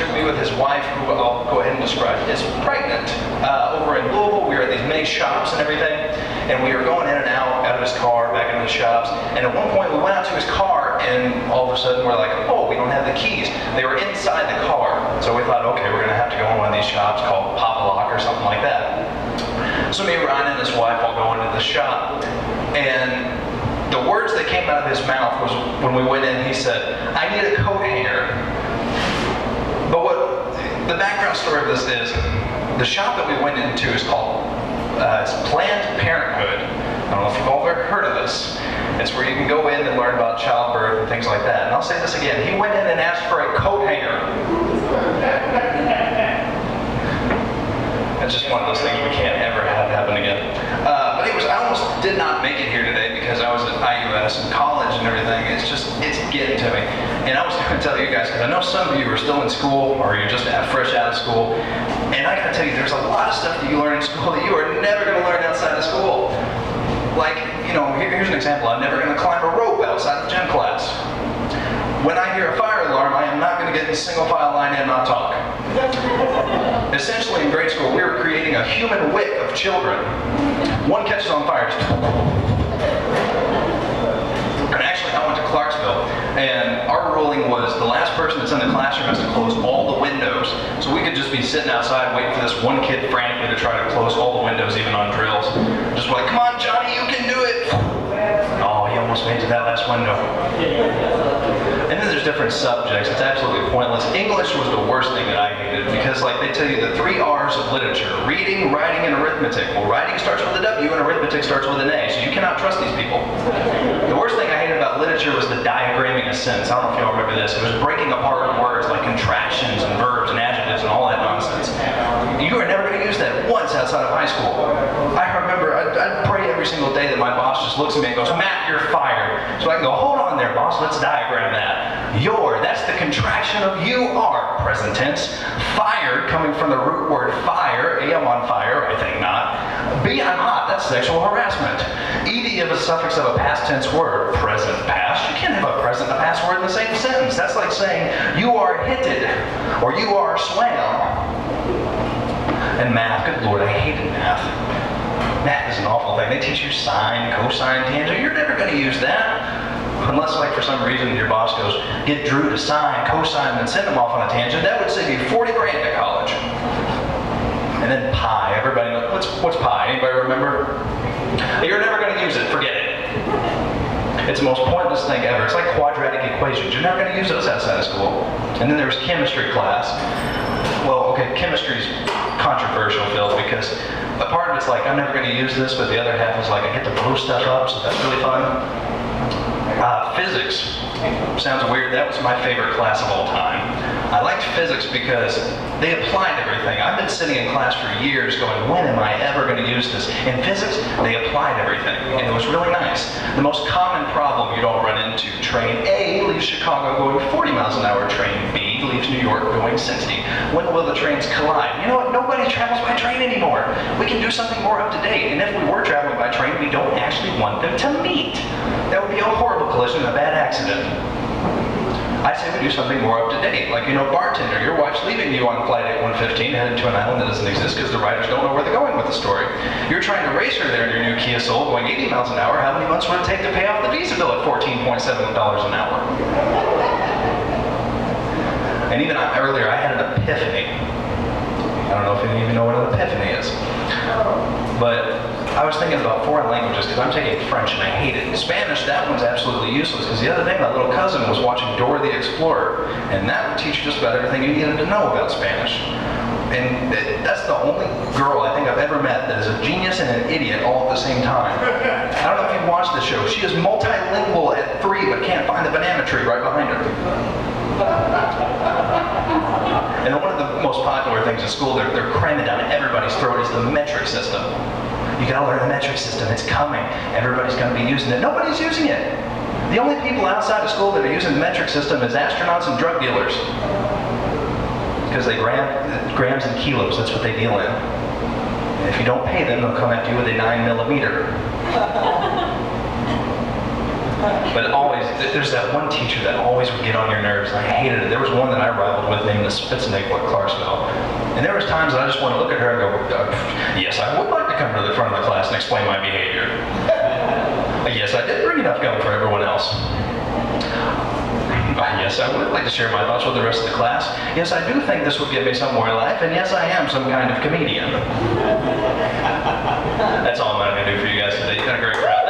took me with his wife, who I'll go ahead and describe, is pregnant. Over in Louisville, we were at these many shops and everything, and we were going in and out of his car, back into the shops, and at one point we went out to his car, and all of a sudden we're like, oh, we don't have the keys. They were inside the car, so we thought, okay, we're going to have to go in one of these shops called Pop Lock or something like that. So me, Ryan, and his wife all go into the shop, and the words that came out of his mouth was, when we went in, he said, I need a coat hanger. But what the background story of this is, the shop that we went into is called it's Planned Parenthood. I don't know if you've all ever heard of this. It's where you can go in and learn about childbirth and things like that. And I'll say this again, he went in and asked for a coat hanger. It's just one of those things we can't ever have happen again. But anyways, I almost did not make it here today because I was at IUS and college and everything. It's getting to me. And I was going to tell you guys, because I know some of you are still in school or you're just fresh out of school. And I got to tell you, there's a lot of stuff that you learn in school that you are never going to learn outside of school. Like, here's an example. I'm never going to climb a rope outside of gym class. When I hear a fire alarm, I am not going to get in single file line and not talk. Essentially, in grade school, we were creating a human Wick of children. One catches on fire. And actually, I went to Clarksville, and our ruling was the last person that's in the classroom has to close all the windows. So we could just be sitting outside waiting for this one kid frantically to try to close all the windows, even on drills. Just like, come on, Johnny, you can do it. Oh, he almost made it to that last window. And then there's different subjects. It's absolutely pointless. English was the worst thing that I hated because, like, they tell you the 3 R's of literature: reading, writing, and arithmetic. Well, writing starts with a W and arithmetic starts with an A, so you cannot trust these people. The worst thing I hated about literature was the diagramming a sentence. I don't know if y'all remember this. It was breaking apart words like contractions and verbs and adjectives and all that nonsense. You are never going to use that once outside of high school. I remember I'd pray every single day that my boss just looks at me and goes, Matt, you're fired. So I can go, hold on there, boss, let's diagram that. That's the contraction of you are, present tense. Fired, coming from the root word fire. A, I'm on fire, I think not. B, I'm hot, that's sexual harassment. Ed of a suffix of a past tense word, present past. You can't have a present and a past word in the same sentence. That's like saying, you are hitted, or you are swam. And math, good Lord, I hated math. Math is an awful thing. They teach you sine, cosine, tangent. You're never going to use that. Unless, like, for some reason your boss goes, get Drew to sine, cosine, and send him off on a tangent. That would save you 40 grand at college. And then pi. Everybody knows, what's pi? Anybody remember? You're never going to use it. Forget it. It's the most pointless thing ever. It's like quadratic equations. You're never going to use those outside of school. And then there was chemistry class. Well, okay, chemistry's controversial, Phil, because a part of it's like, I'm never going to use this, but the other half is like, I get to blow stuff up, so that's really fun. Physics. Sounds weird. That was my favorite class of all time. I liked physics because they applied everything. I've been sitting in class for years going, when am I ever going to use this? In physics, they applied everything, and it was really nice. The most common problem you'd all run into: train A leaves Chicago going 40 miles an hour, train B leaves New York going 60. When will the trains collide? You know what? Nobody travels by train anymore. We can do something more up to date, and if we were traveling by train, we don't actually want them to meet. That would be a horrible collision, a bad accident. I say we do something more up to date, like, bartender, your wife's leaving you on flight 8115 headed to an island that doesn't exist because the writers don't know where they're going with the story. You're trying to race her there in your new Kia Soul going 80 miles an hour. How many months would it take to pay off the visa bill at $14.7 an hour? And even earlier, I had an epiphany. I don't know if any of you know what an epiphany is. But I was thinking about foreign languages because I'm taking French and I hate it. Spanish, that one's absolutely useless because the other day my little cousin was watching Dora the Explorer, and that would teach you just about everything you needed to know about Spanish. And that's the only girl I think I've ever met that is a genius and an idiot all at the same time. I don't know if you've watched the show. She is multilingual at 3 but can't find the banana tree right behind her. And one of the most popular things in school they're cramming down everybody's throat is the metric system. You gotta learn the metric system. It's coming. Everybody's gonna be using it. Nobody's using it. The only people outside of school that are using the metric system is astronauts and drug dealers. Because they grams and kilos, that's what they deal in. And if you don't pay them, they'll come after you with a 9mm. But always, there's that one teacher that always would get on your nerves, and I hated it. There was one that I rivaled with named the Spitzenagel at Clarksville. And there was times that I just want to look at her and go, yes, I would like to come to the front of the class and explain my behavior. Yes, I did bring enough gum for everyone else. Yes, I would like to share my thoughts with the rest of the class. Yes, I do think this would get me somewhere in life, and yes, I am some kind of comedian. That's all I'm going to do for you guys today. You've done a great crowd.